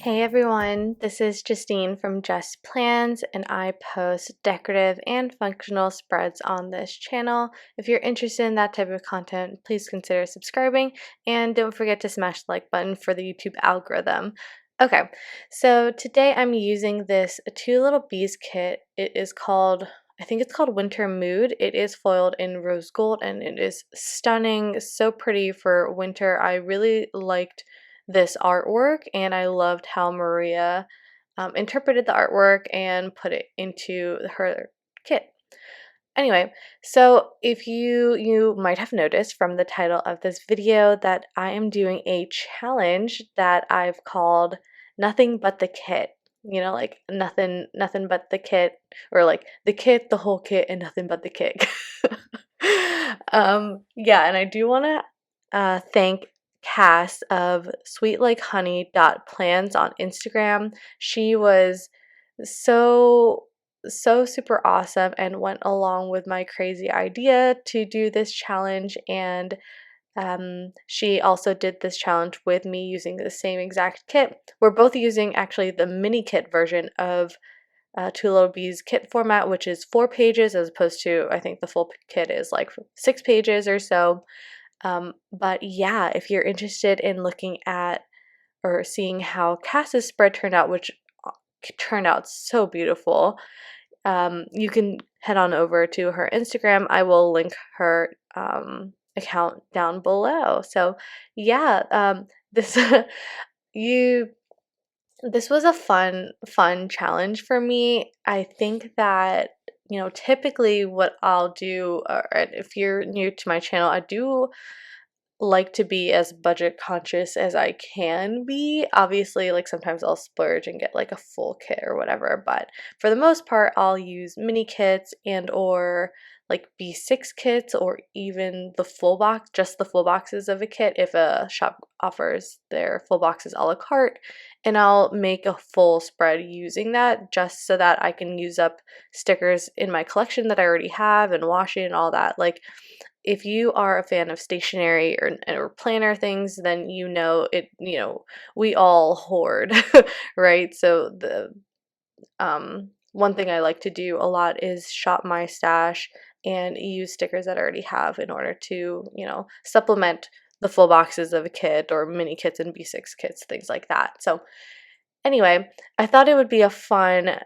Hey everyone, this is Justine from JustPlans, and I post decorative and functional spreads on this channel. If you're interested in that type of content, please consider subscribing and don't forget to smash the like button for the YouTube algorithm. Okay, so today I'm using this Two Little Bees kit. I think it's called Winter Mood. It is foiled in rose gold and it is stunning, so pretty for winter. I really liked this artwork and I loved how Maria interpreted the artwork and put it into her kit. Anyway, so if you might have noticed from the title of this video that I am doing a challenge that I've called Nothing But the Kit. You know, like nothing but the kit, or like the kit, the whole kit, and nothing but the kit. Yeah, and I do want to thank Cass of sweetlikeHoney.plans on Instagram. She was so super awesome and went along with my crazy idea to do this challenge, and she also did this challenge with me using the same exact kit. We're both using actually the mini kit version of Two Lil Bees kit format, which is 4 pages as opposed to, I think the full kit is like 6 pages or so. But yeah, if you're interested in looking at or seeing how Cass's spread turned out, which turned out so beautiful, you can head on over to her Instagram. I will link her account down below. So yeah, this you this was a fun challenge for me. I think that, you know, typically what I'll do, or if you're new to my channel, I do like to be as budget conscious as I can be. Obviously, like sometimes I'll splurge and get like a full kit or whatever, but for the most part, I'll use mini kits and or like B6 kits, or even the full box, just the full boxes of a kit if a shop offers their full boxes a la carte, and I'll make a full spread using that just so that I can use up stickers in my collection that I already have and washi and all that. Like, if you are a fan of stationery or planner things, then you know it, you know, we all hoard, right? So the one thing I like to do a lot is shop my stash and use stickers that I already have in order to, you know, supplement the full boxes of a kit or mini kits and B6 kits, things like that. So anyway, I thought it would be a fun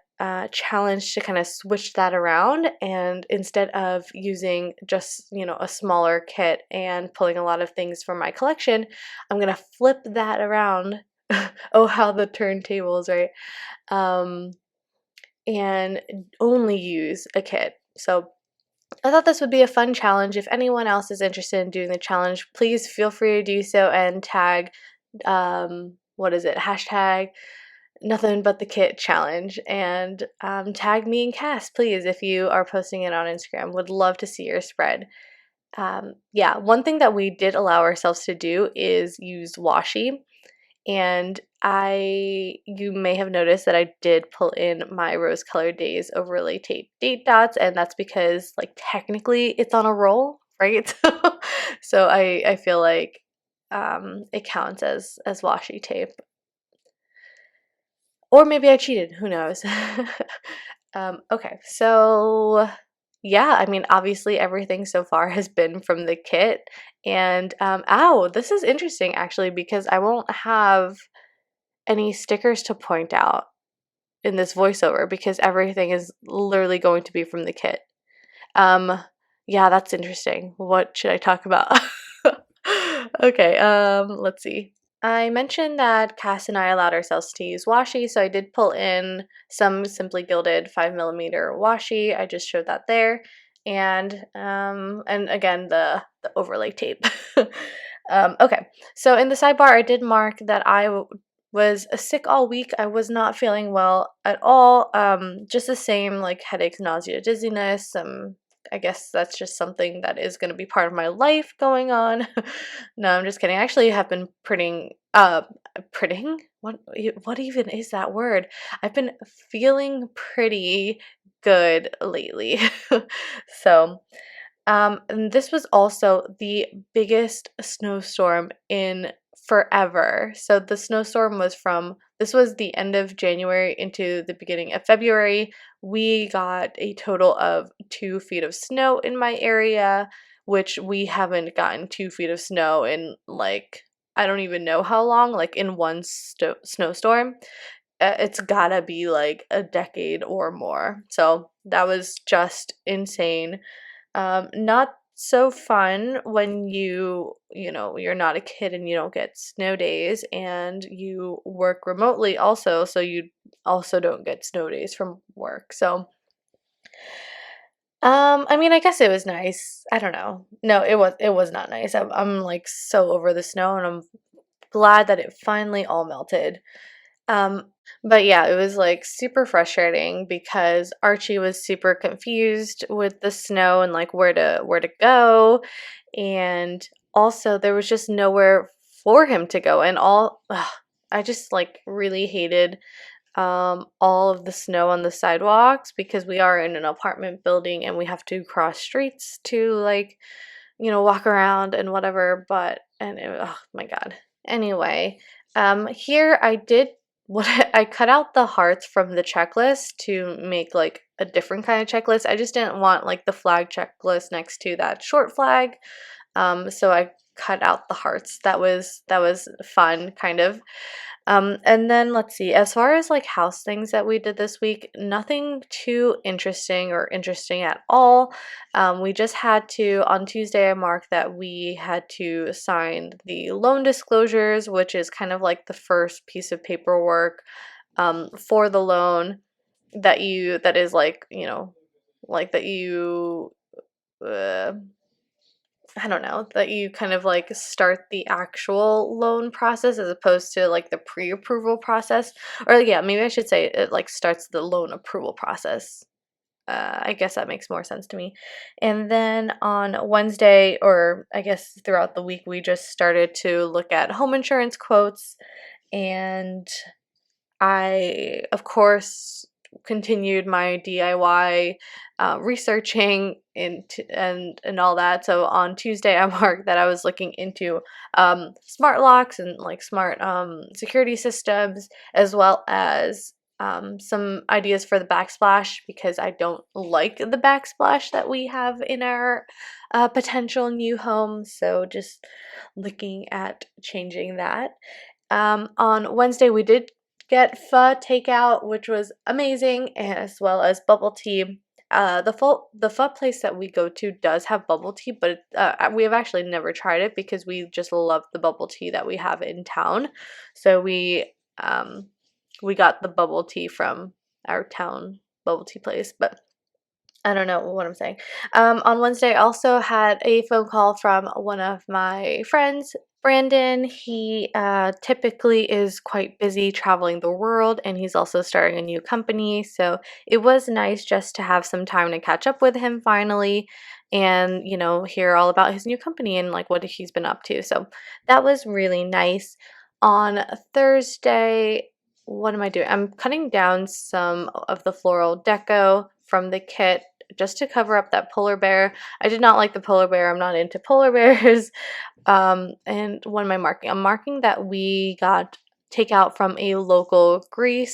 challenge to kind of switch that around, and instead of using just, you know, a smaller kit and pulling a lot of things from my collection, I'm gonna flip that around. Oh, how the turntables, right? Um, and only use a kit. So I thought this would be a fun challenge. If anyone else is interested in doing the challenge, please feel free to do so and tag, what is it? Hashtag Nothing But the Kit challenge, and tag me and Cass, please, if you are posting it on Instagram. Would love to see your spread. Yeah, one thing that we did allow ourselves to do is use washi, and you may have noticed that I did pull in my Rose Colored Days overlay tape date dots, and that's because, like, technically it's on a roll, right? So I feel like it counts as washi tape. Or maybe I cheated, who knows? Okay, so yeah, I mean, obviously everything so far has been from the kit. And ow, this is interesting actually, because I won't have any stickers to point out in this voiceover because everything is literally going to be from the kit. Yeah, that's interesting. What should I talk about? Okay, let's see. I mentioned that Cass and I allowed ourselves to use washi, so I did pull in some Simply Gilded 5mm washi. I just showed that there, and again the overlay tape. Okay, so in the sidebar, I did mark that I was sick all week. I was not feeling well at all. Just the same, like headaches, nausea, dizziness, I guess that's just something that is going to be part of my life going on. No, I'm just kidding. I actually have been printing? What even is that word? I've been feeling pretty good lately. So, and this was also the biggest snowstorm in forever. So the snowstorm was this was the end of January into the beginning of February. We got a total of 2 feet of snow in my area, which we haven't gotten 2 feet of snow in like, I don't even know how long, like in one snowstorm. It's gotta be like a decade or more. So that was just insane. Not so fun when you're not a kid and you don't get snow days and you work remotely also, so you also don't get snow days from work. So, I mean, I guess it was nice. I don't know. No, it was not nice. I'm like so over the snow and I'm glad that it finally all melted. Um, but yeah, it was like super frustrating because Archie was super confused with the snow and like where to go, and also there was just nowhere for him to go, and I just like really hated all of the snow on the sidewalks because we are in an apartment building and we have to cross streets to like walk around and whatever, oh my God. Anyway, here I did what I cut out the hearts from the checklist to make like a different kind of checklist. I just didn't want like the flag checklist next to that short flag. So I cut out the hearts. That was fun, kind of. And then let's see, as far as like house things that we did this week, nothing too interesting or interesting at all. We just had to, on Tuesday, I marked that we had to sign the loan disclosures, which is kind of like the first piece of paperwork for the loan that is like, like that you, uh, I don't know, that you kind of like start the actual loan process as opposed to like the pre-approval process. Or yeah, maybe I should say it like starts the loan approval process. I guess that makes more sense to me. And then on Wednesday, or I guess throughout the week, we just started to look at home insurance quotes. And I, of course, continued my DIY researching and all that. So on Tuesday, I marked that I was looking into smart locks and like smart security systems, as well as some ideas for the backsplash because I don't like the backsplash that we have in our potential new home. So just looking at changing that. On Wednesday, we did get pho takeout, which was amazing, as well as bubble tea. The pho place that we go to does have bubble tea, but we have actually never tried it because we just love the bubble tea that we have in town. So we got the bubble tea from our town bubble tea place, but I don't know what I'm saying. On Wednesday, I also had a phone call from one of my friends, Brandon. He typically is quite busy traveling the world, and he's also starting a new company. So it was nice just to have some time to catch up with him finally and, hear all about his new company and like what he's been up to. So that was really nice. On Thursday, what am I doing? I'm cutting down some of the floral deco from the kit just to cover up that polar bear. I did not like the polar bear. I'm not into polar bears. And what am I marking? I'm marking that we got takeout from a local Greek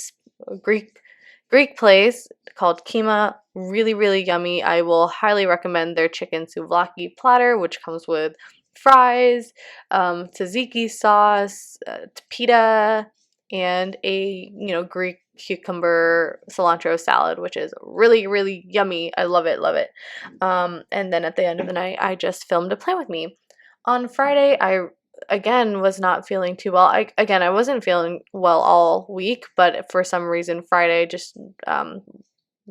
Greek place called Kima. Really, really yummy. I will highly recommend their chicken souvlaki platter, which comes with fries, tzatziki sauce, pita, and a Greek cucumber cilantro salad, which is really, really yummy. I love it, love it. And then at the end of the night, I just filmed a plan with me. On Friday, I again was not feeling too well. I wasn't feeling well all week, but for some reason Friday just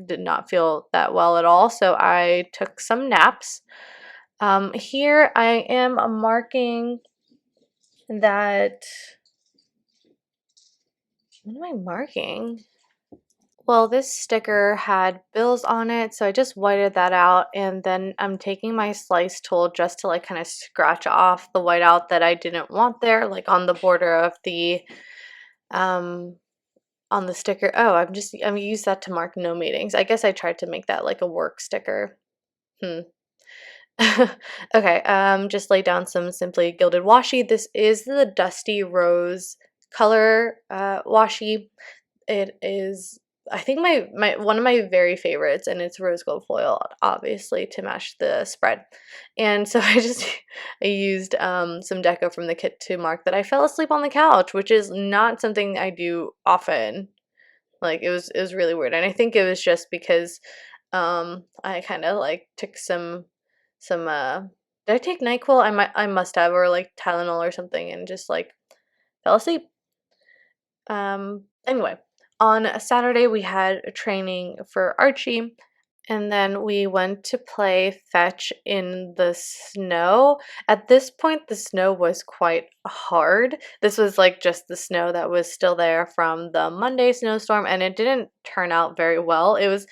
did not feel that well at all. So I took some naps. Here I am marking that. What am I marking? Well, this sticker had bills on it, so I just whited that out, and then I'm taking my slice tool just to like kind of scratch off the whiteout that I didn't want there, like on the border of the um on the sticker. Oh, I'm gonna use that to mark no meetings. I guess I tried to make that like a work sticker. Hmm. Okay, just lay down some Simply Gilded washi. This is the Dusty Rose color washi. It is, I think my one of my very favorites, and it's rose gold foil, obviously, to match the spread. And so I used some deco from the kit to mark that I fell asleep on the couch, which is not something I do often. Like it was really weird, and I think it was just because I kind of like took some did I take NyQuil? I must have, or like Tylenol or something, and just like fell asleep. Anyway, on a Saturday we had a training for Archie, and then we went to play fetch in the snow. At this point, the snow was quite hard. This was like just the snow that was still there from the Monday snowstorm, and it didn't turn out very well. It was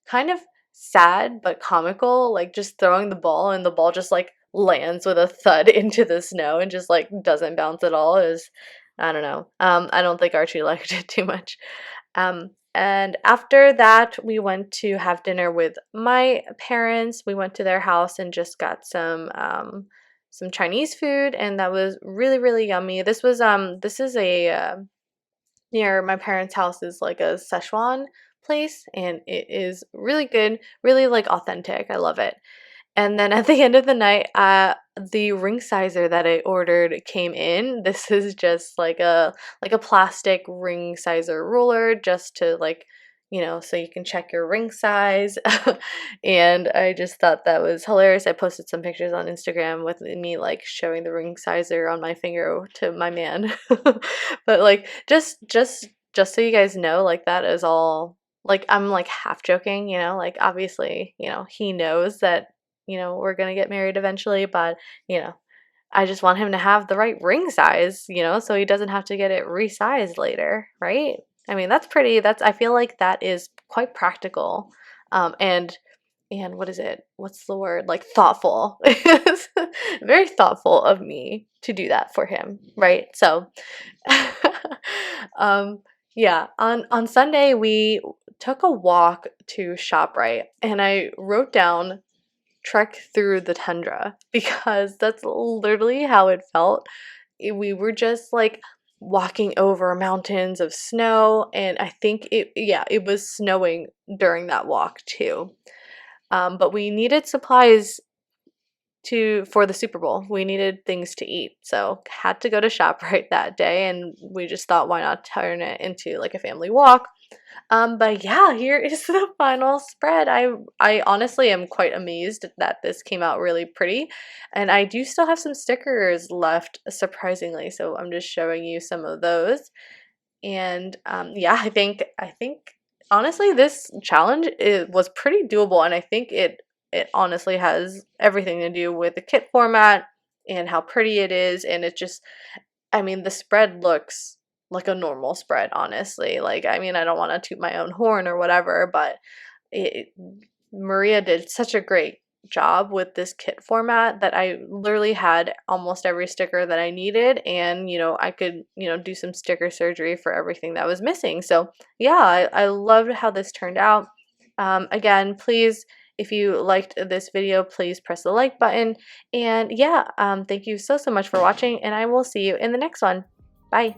kind of sad but comical, like just throwing the ball and the ball just like lands with a thud into the snow and just like doesn't bounce at all. Is I don't know. I don't think Archie liked it too much. And after that, we went to have dinner with my parents. We went to their house and just got some Chinese food, and that was really really yummy. This is a near my parents' house is like a Szechuan place, and it is really good, really like authentic. I love it. And then at the end of the night, the ring sizer that I ordered came in. This is just like a plastic ring sizer ruler, just to like, so you can check your ring size. And I just thought that was hilarious. I posted some pictures on Instagram with me like showing the ring sizer on my finger to my man. But like just so you guys know, like that is all, like I'm like half joking, like obviously, he knows that we're gonna get married eventually, but you know, I just want him to have the right ring size, so he doesn't have to get it resized later, right? I mean, I feel like that is quite practical. And what is it? What's the word? Like thoughtful. It's very thoughtful of me to do that for him, right? So, um, yeah, on Sunday we took a walk to ShopRite, and I wrote down trek through the tundra because that's literally how it felt. We were just like walking over mountains of snow, and I think it was snowing during that walk too. But we needed supplies for the Super Bowl. We needed things to eat, so had to go to ShopRite that day, and we just thought, why not turn it into like a family walk? But yeah, here is the final spread. I honestly am quite amazed that this came out really pretty, and I do still have some stickers left, surprisingly. So I'm just showing you some of those. And yeah, I think honestly this challenge was pretty doable, and I think it honestly has everything to do with the kit format and how pretty it is, and it just, I mean, the spread looks like a normal spread, honestly. Like, I mean, I don't want to toot my own horn or whatever, but it, Maria did such a great job with this kit format that I literally had almost every sticker that I needed, and I could do some sticker surgery for everything that was missing. So yeah, I loved how this turned out. Again, please, if you liked this video, please press the like button. And yeah, thank you so much for watching, and I will see you in the next one. Bye.